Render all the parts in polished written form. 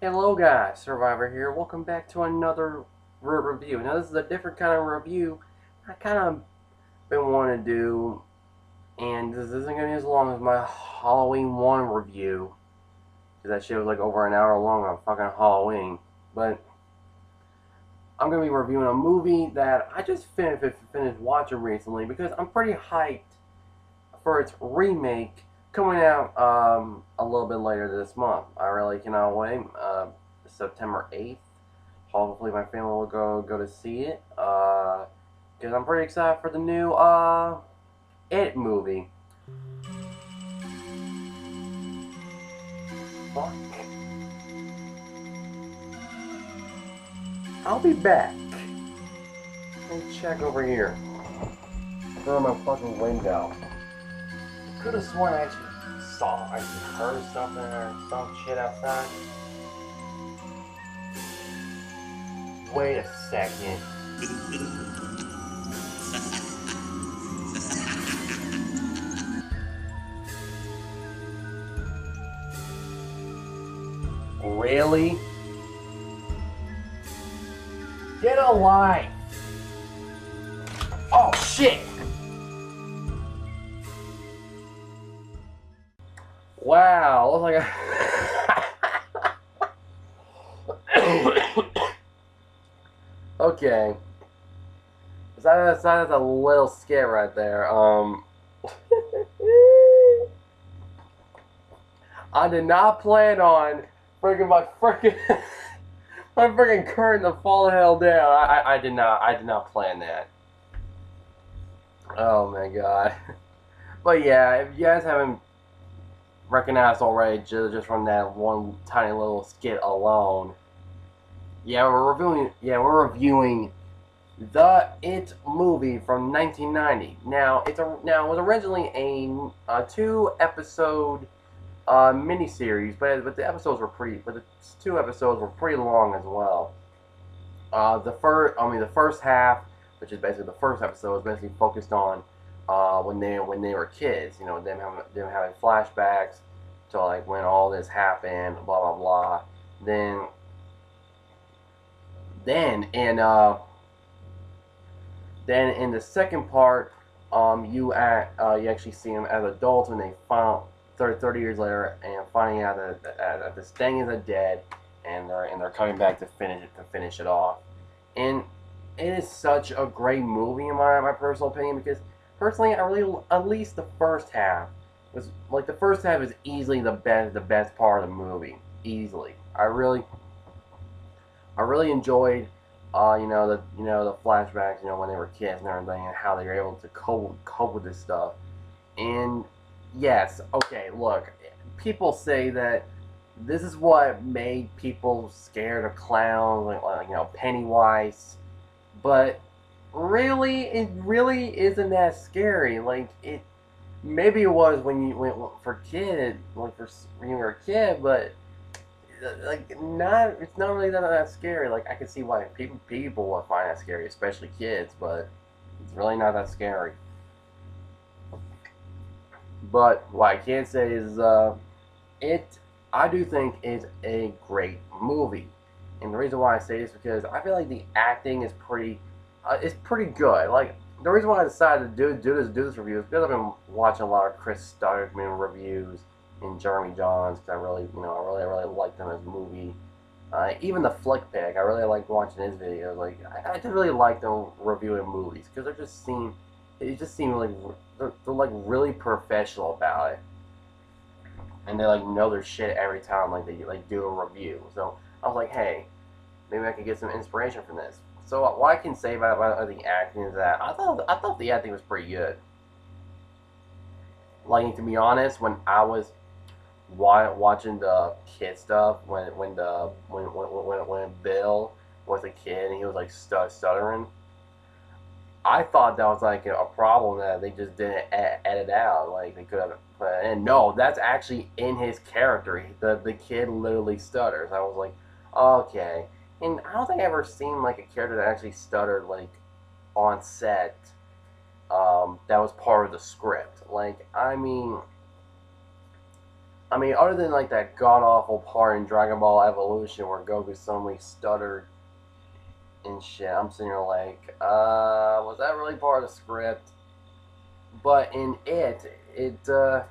Hello guys, Survivor here. Welcome back to another review. Now this is a different kind of review I kind of been wanting to do, and this isn't going to be as long as my Halloween 1 review, because that shit was like over an hour long on fucking Halloween. But I'm going to be reviewing a movie that I just finished watching recently because I'm pretty hyped for its remake coming out a little bit later this month. I really cannot wait. September 8th. Hopefully my family will go to see it. Because I'm pretty excited for the new It movie. Fuck. I'll be back. Let me check over here. Through my fucking window. Could have sworn I actually heard something or some shit outside. Wait a second. Really? Get a life! Oh shit! Wow, looks like a okay. That's a little scare right there. I did not plan on freaking my freaking curtain to fall the hell down. I did not plan that. Oh my god. But yeah, if you guys haven't recognized already, just from that one tiny little skit alone, we're reviewing the It movie from 1990. Now it was originally a 2 episode miniseries, but the 2 episodes were pretty long as well. The first half, which is basically the first episode, is basically focused on when they were kids. You know, them having flashbacks to like when all this happened, blah blah blah. Then then in uh then in the second part, you actually see them as adults when they found 30 years later and finding out that this thing is dead, and they're coming back to finish it off. And it is such a great movie in my personal opinion, because personally I really, at least the first half was like, the first half is easily the best part of the movie, easily. I really enjoyed, the flashbacks, when they were kids and everything, and how they were able to cope with this stuff. And yes, okay, look, people say that this is what made people scared of clowns, like Pennywise, but really, it really isn't that scary. Like, it maybe it was for kid, like for when you were a kid, but like, not it's not really that scary. Like, I can see why people would find that scary, especially kids, but it's really not that scary. But what I can say is, it I do think is a great movie, and the reason why I say this is because I feel like the acting is pretty good. Like, the reason why I decided to do this review is because I've been watching a lot of Chris Studdman reviews and Jeremy Johns, because I really like them as a movie. Even the Flick Pick, I really like watching his videos. Like, I just really like them reviewing movies, because they just seem like they're like really professional about it, and they like know their shit every time like they like do a review. So I was like, hey, maybe I could get some inspiration from this. So what I can say about the acting is that I thought the acting was pretty good. Like, to be honest, when I was watching the kid stuff, when Bill was a kid and he was like stuttering, I thought that was like a problem that they just didn't edit out. Like, they could have put in. No, that's actually in his character. The kid literally stutters. I was like, okay. And I don't think I ever seen like a character that actually stuttered like on set. That was part of the script. Like, I mean, I mean, other than like that god awful part in Dragon Ball Evolution where Goku suddenly stuttered and shit, I'm sitting here like, was that really part of the script? But in it does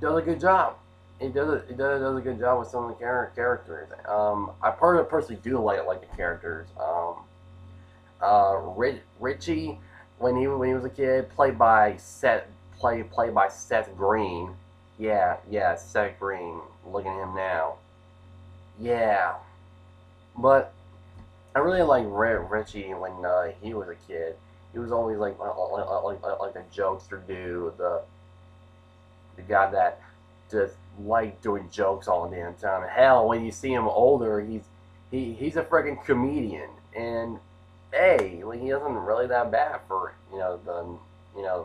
a good job. It does a good job with some of the characters. I personally do like the characters. Richie, when he was a kid, played by Seth Green. Yeah, Seth Green. Look at him now. Yeah, but I really like Richie when he was a kid. He was always like a jokester dude, the guy that just liked doing jokes all the damn time. Hell, when you see him older, he's a freaking comedian, and hey, like, he isn't really that bad for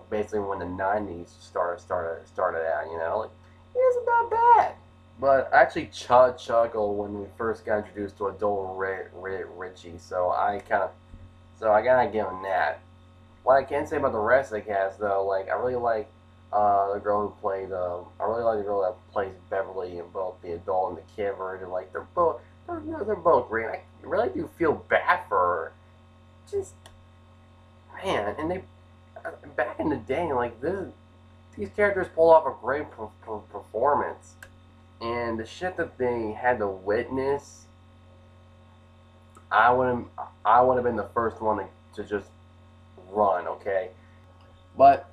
basically when the '90s started out. Like, he isn't that bad. But I actually chuckled when we first got introduced to adult Richie, so I gotta give him that. What I can say about the rest of the cast, though, like, I really like the girl who played. I really like the girl that plays Beverly in both the adult and the kid version. Like, they're both great. I really do feel bad for her. Just, man, and they back in the day, like, these characters pulled off a great performance, and the shit that they had to witness, I would have been the first one to just run. Okay, but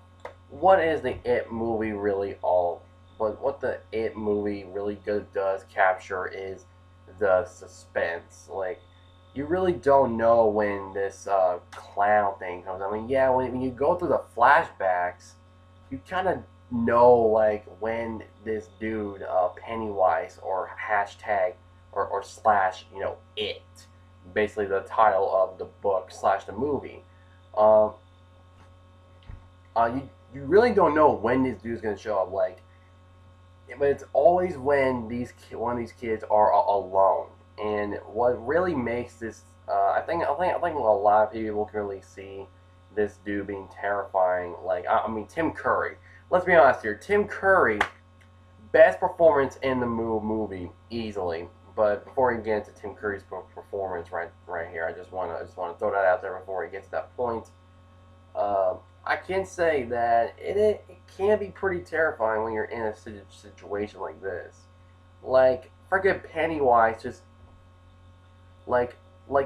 what is the It movie really all? But what the It movie really good does capture is the suspense. Like, you really don't know when this clown thing comes. I mean, yeah, when you go through the flashbacks, you kind of know like when this dude Pennywise or hashtag or slash it, basically the title of the book slash the movie. Um, you really don't know when this dude's gonna show up. Like, but it's always when one of these kids are alone. And what really makes this, I think a lot of people can really see this dude being terrifying. Like, I mean, Tim Curry. Let's be honest here. Tim Curry, best performance in the movie easily. But before we get into Tim Curry's performance right here, I just want to throw that out there before we get to that point. I can say that it can be pretty terrifying when you're in a situation like this. Like, freaking Pennywise just like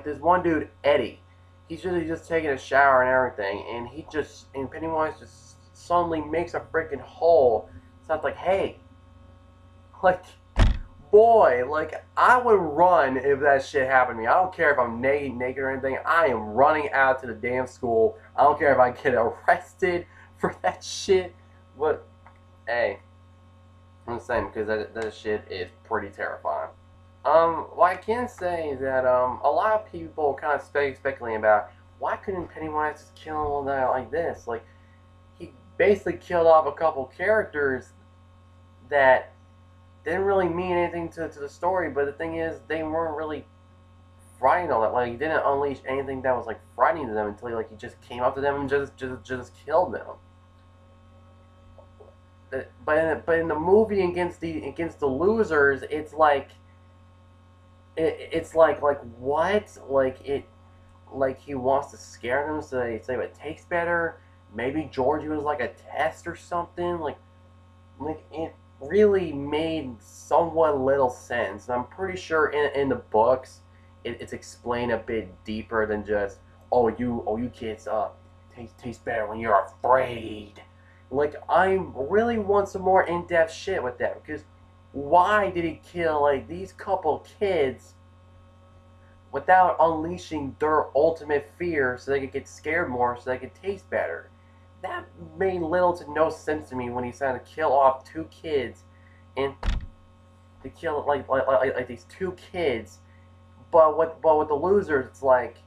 this one dude Eddie. He's just taking a shower and everything, and Pennywise just suddenly makes a freaking hole. Sounds like, hey, like, boy, like, I would run if that shit happened to me. I don't care if I'm naked or anything. I am running out to the damn school. I don't care if I get arrested for that shit. But hey, I'm saying, because that shit is pretty terrifying. What I can say is that a lot of people kind of speculating about why couldn't Pennywise just kill him like this? Like, he basically killed off a couple characters that didn't really mean anything to the story, but the thing is, they weren't really frightening all that. Like, he didn't unleash anything that was like frightening to them until he just came up to them and just killed them. But in the movie against the losers, it's like what, like he wants to scare them so they say it tastes better. Maybe Georgie was like a test or something. Like it really made somewhat little sense. And I'm pretty sure in the books it's explained a bit deeper than just you kids taste better when you're afraid. Like, I really want some more in-depth shit with that, because why did he kill like these couple kids without unleashing their ultimate fear so they could get scared more so they could taste better? That made little to no sense to me when he decided to kill off two kids and to kill like these two kids. But with the losers, it's like,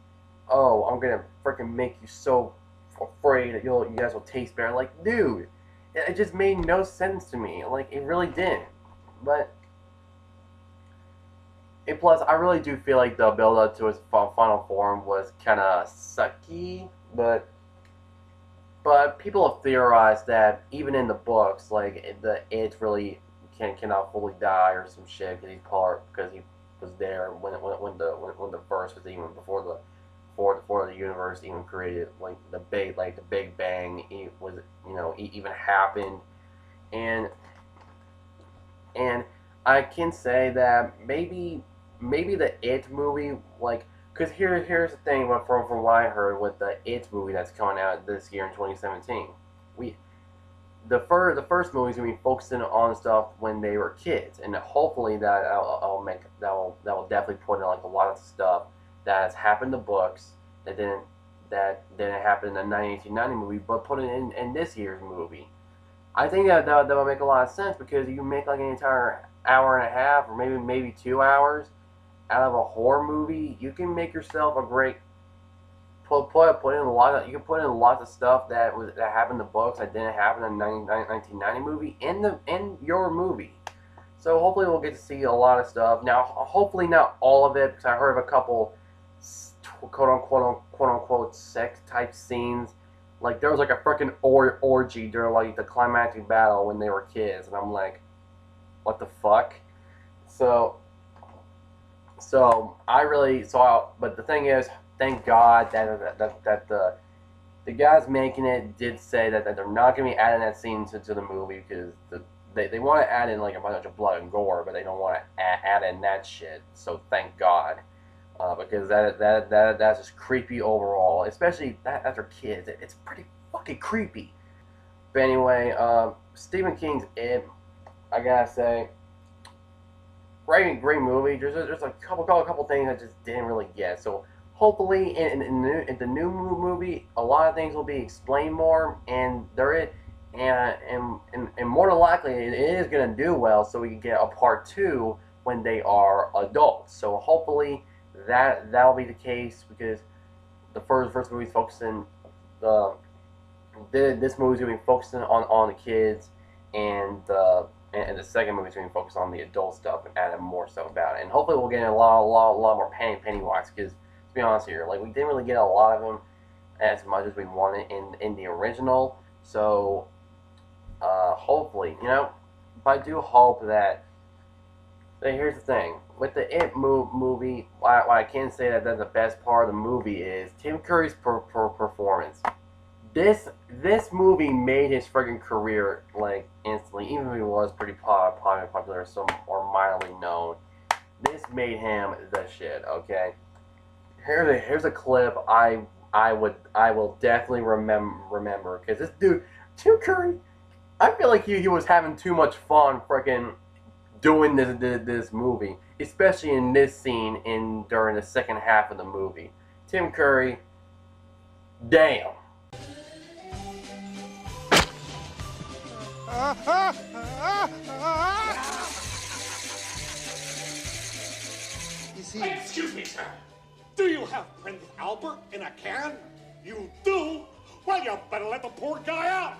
oh, I'm gonna freaking make you so afraid that you guys will taste better. Like, dude, it just made no sense to me. Like, it really didn't. But and plus, I really do feel like the build up to his final form was kind of sucky. But people have theorized that even in the books, like, it really cannot fully die or some shit because he was there when the verse was even before the universe even created, like the Big Bang was, even happened. And and I can say that maybe the It movie, like, because here's the thing, from what I heard with the It movie that's coming out this year in 2017, we the first movie is gonna be focusing on stuff when they were kids, and hopefully that will definitely put in like a lot of stuff that has happened in the books that didn't happen in the 1990 movie, but put it in this year's movie. I think that would make a lot of sense, because you make like an entire hour and a half, or maybe 2 hours out of a horror movie. You can make yourself a great put in a lot of, you can put in lots of stuff that happened in the books that didn't happen in the 1990 movie in your movie. So hopefully we'll get to see a lot of stuff. Now, hopefully not all of it, because I heard of a couple quote unquote sex type scenes. Like, there was like a freaking orgy during like the climactic battle when they were kids, and I'm like, what the fuck? So I really saw, but the thing is, thank God that the guys making it did say that they're not gonna be adding that scene to the movie, because they want to add in like a bunch of blood and gore, but they don't want to add in that shit. So thank God, because that's just creepy overall, especially after kids. It's pretty fucking creepy. But anyway, Stephen King's It, I gotta say, great movie. There's a couple things I just didn't really get. So hopefully in the new movie, a lot of things will be explained more, and there is, and more than likely it is gonna do well, so we can get a part two when they are adults. So hopefully that'll be the case, because the first movie's focusing this movie's gonna be focusing on the kids, and the second movie's gonna be focused on the adult stuff and adding more stuff about it. And hopefully we'll get a lot more Pennywise, because to be honest here, like, we didn't really get a lot of him as much as we wanted in the original. So hopefully, but I do hope that. Here's the thing with the It movie. Why I can say that the best part of the movie is Tim Curry's performance. This movie made his freaking career like instantly, even if he was pretty popular, or mildly known. This made him the shit. Okay, here's a clip I will definitely remember, because this dude Tim Curry, I feel like he was having too much fun freaking doing this movie, especially in this scene during the second half of the movie. Tim Curry, damn. You see, excuse me, sir. Do you have Prince Albert in a can? You do? Well, you better let the poor guy out.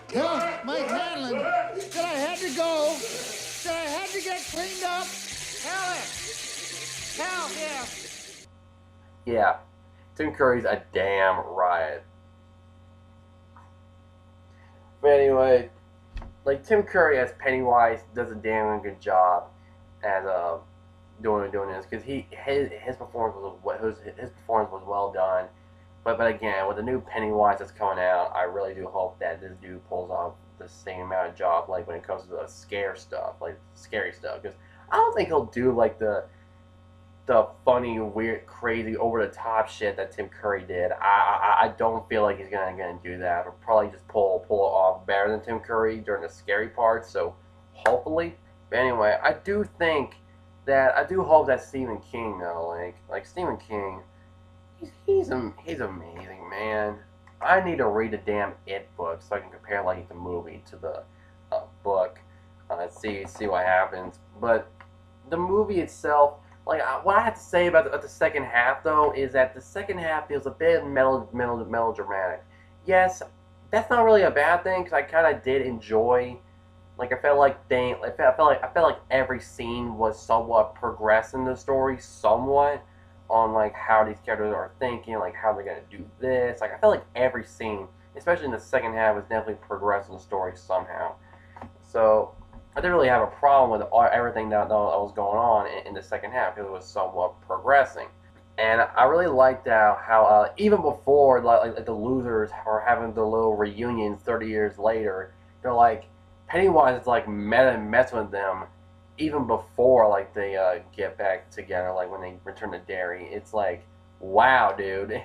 Tell Mike Hanlon that I had to go, that I had to get cleaned up. Tell him, yeah. Yeah, Tim Curry's a damn riot. But anyway, like, Tim Curry as Pennywise does a damn good job at doing this, because his performance was well done. But again, with the new Pennywise that's coming out, I really do hope that this dude pulls off the same amount of job, like when it comes to the scary stuff, because I don't think he'll do like the funny, weird, crazy, over the top shit that Tim Curry did. I don't feel like he's gonna do that. He'll probably just pull it off better than Tim Curry during the scary parts. So hopefully. But anyway, I do hope that Stephen King, though, like Stephen King, he's amazing, man. I need to read the damn It book so I can compare like the movie to the book, see what happens. But the movie itself, like, what I have to say about the second half, though, is that the second half feels a bit melodramatic. Yes, that's not really a bad thing, because I kind of did enjoy. Like, I felt like every scene was somewhat progressing the story somewhat, on like how these characters are thinking, like how they're gonna do this. Like, I felt like every scene, especially in the second half, was definitely progressing the story somehow. So I didn't really have a problem with everything that was going on in the second half because it was somewhat progressing. And I really liked how even before like the losers are having the little reunions 30 years later, they're like Pennywise is like messing with them even before like they get back together, like when they return to Derry. It's like, wow, dude.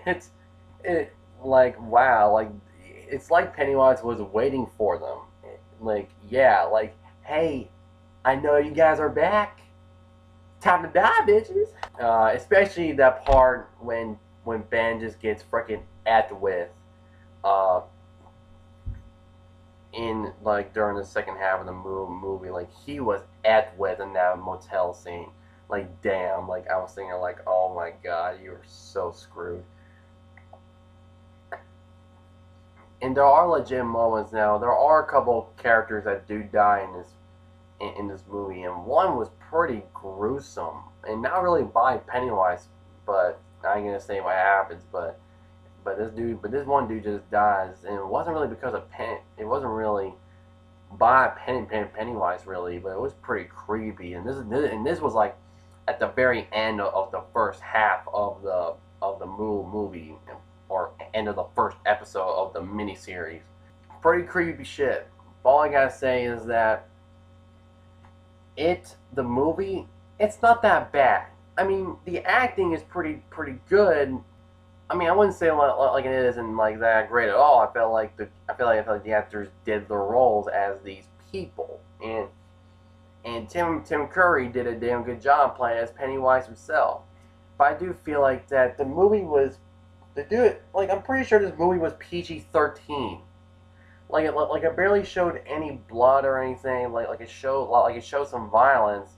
It like wow, like it's like Pennywise was waiting for them. Like, yeah, like, hey, I know you guys are back. Time to die, bitches. Especially that part when Ben just gets freaking at with, uh, in like during the second half of the movie, like he was at with in that motel scene. Like, damn, like I was thinking, like, oh my god, you were so screwed. And there are legit moments now. There are a couple characters that do die in this movie, and one was pretty gruesome, and not really by Pennywise, but I ain't gonna say what happens, but this one dude just dies, and it wasn't really because of it wasn't really by Pennywise really, but it was pretty creepy, and this was like at the very end of the first half of the movie, or end of the first episode of the miniseries. Pretty creepy shit. All I gotta say is that the movie, it's not that bad. I mean, the acting is pretty good. I mean, I wouldn't say like it isn't like that great at all. I felt like the actors did the roles as these people, and Tim Curry did a damn good job playing as Pennywise himself. But I do feel like that the movie was, like, I'm pretty sure this movie was PG-13. Like it barely showed any blood or anything. Like it showed some violence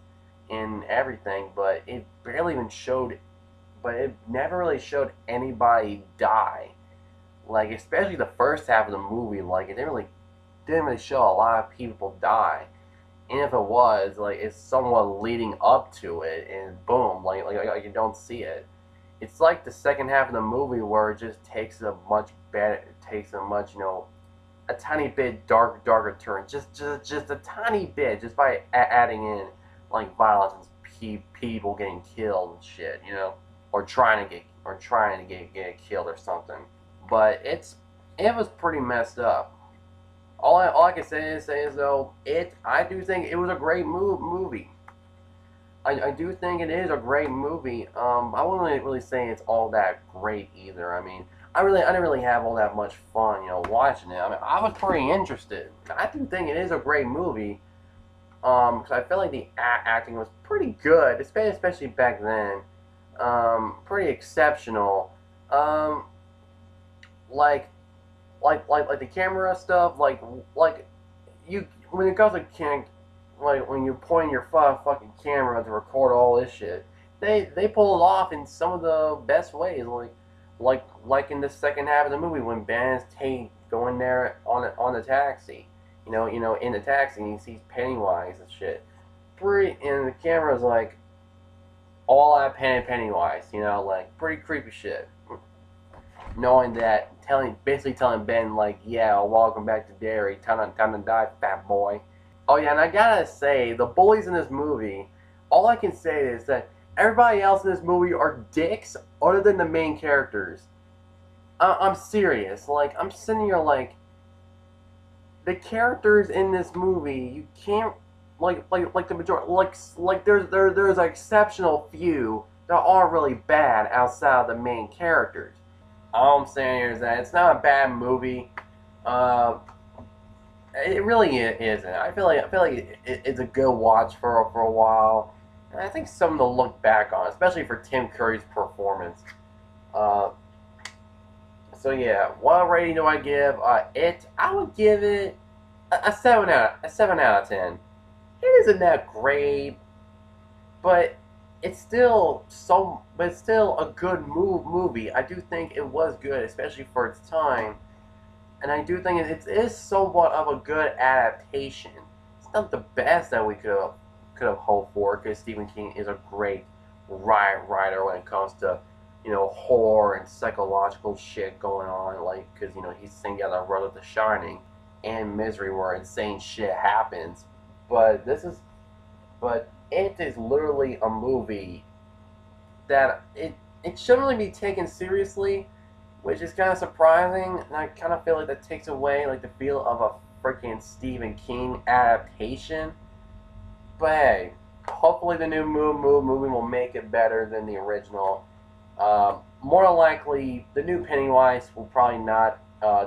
and everything, but it barely even showed. But it never really showed anybody die. Like, especially the first half of the movie, like it didn't really show a lot of people die. And if it was, like, it's somewhat leading up to it, and boom, like you don't see it. It's like the second half of the movie where it just takes a much, a tiny bit darker turn, just a tiny bit, just by adding in like violence and people getting killed and shit, or trying to get killed or something. But it was pretty messed up. All I can say is though, I do think it was a great movie. I do think it is a great movie. I wouldn't really say it's all that great either. I mean, I didn't really have all that much fun, watching it. I mean, I was pretty interested. I do think it is a great movie. Because I feel like the acting was pretty good, especially back then. Pretty exceptional. Like the camera stuff, like you, when it comes to like when you're pointing your fucking camera to record all this shit, they pull it off in some of the best ways, like in the second half of the movie when Ben is going there on the taxi, in the taxi, and he sees Pennywise and shit. And the camera's like all at Pennywise, like pretty creepy shit. Knowing that, basically telling Ben, like, yeah, welcome back to Derry, time to die, fat boy. Oh yeah, and I gotta say, the bullies in this movie, all I can say is that everybody else in this movie are dicks other than the main characters. I'm serious. Like, I'm sitting here like, the characters in this movie, you can't, like the majority, like there's an exceptional few that are really bad outside of the main characters. All I'm saying here is that it's not a bad movie. It really isn't. I feel like it's a good watch for a while. And I think something to look back on, especially for Tim Curry's performance. So yeah, what rating do I give it? I would give it a 7 out of 10. It isn't that great, but it's still a good movie. I do think it was good, especially for its time. And I do think it is somewhat of a good adaptation. It's not the best that we could have hoped for, because Stephen King is a great writer when it comes to horror and psychological shit going on. Like, because he's together wrote The Shining. and Misery where insane shit happens. But it is literally a movie that it shouldn't really be taken seriously, which is kind of surprising, and I kind of feel like that takes away like the feel of a freaking Stephen King adaptation. But hey, hopefully the new movie will make it better than the original. More than likely, the new Pennywise will probably not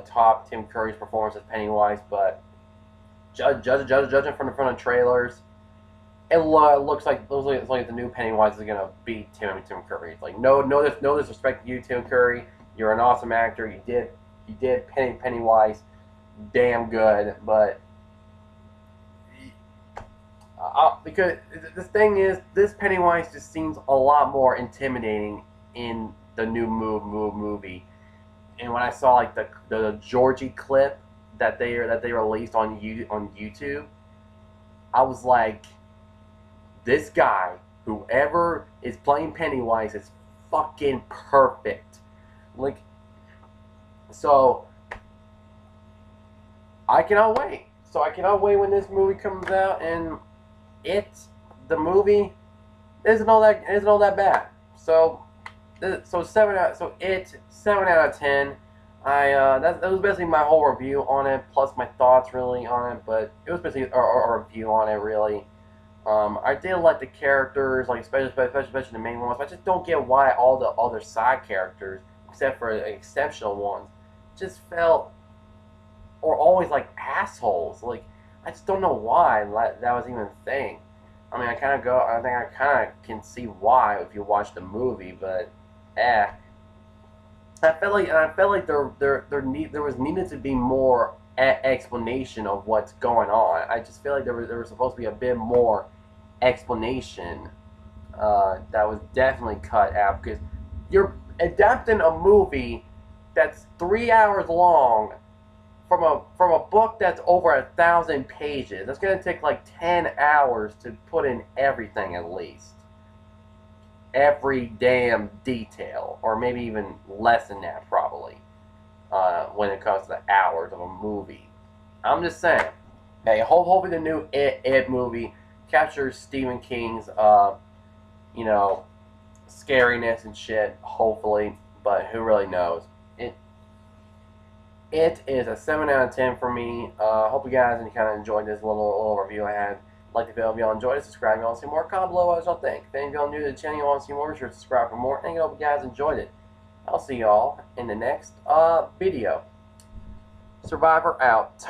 top Tim Curry's performance as Pennywise, but judging from the front of trailers, it looks like the new Pennywise is gonna beat Tim Curry. It's like no disrespect to you, Tim Curry. You're an awesome actor. You did Pennywise damn good, but because the thing is, this Pennywise just seems a lot more intimidating in the new movie. And when I saw like the Georgie clip that they released on YouTube, I was like, this guy, whoever is playing Pennywise, is fucking perfect. Like, so I cannot wait. So I cannot wait when this movie comes out, and the movie isn't all that bad. So 7 out of 10. That was basically my whole review on it, plus my thoughts really on it. But it was basically a review on it really. I did like the characters, like especially the main ones. But I just don't get why all the other side characters, except for the exceptional ones, just felt or always like assholes. Like, I just don't know why that was even a thing. I mean, I think I kind of can see why if you watch the movie, but I felt like there was needed to be more explanation of what's going on. I just feel like there was supposed to be a bit more explanation that was definitely cut out, because you're adapting a movie that's 3 hours long from a book that's over 1,000 pages. It's gonna take like 10 hours to put in everything, at least every damn detail, or maybe even less than that probably, when it comes to the hours of a movie. I'm just saying, hey, hopefully the new It movie captures Stephen King's scariness and shit, hopefully, but who really knows. It is a 7 out of 10 for me. Hope you guys kind of enjoyed this little review I had. Like the video if y'all enjoyed it, subscribe if y'all want to see more. Comment below what y'all think. If any of y'all new to the channel, you want to see more, be sure to subscribe for more. And I hope you guys enjoyed it. I'll see y'all in the next video. Survivor out.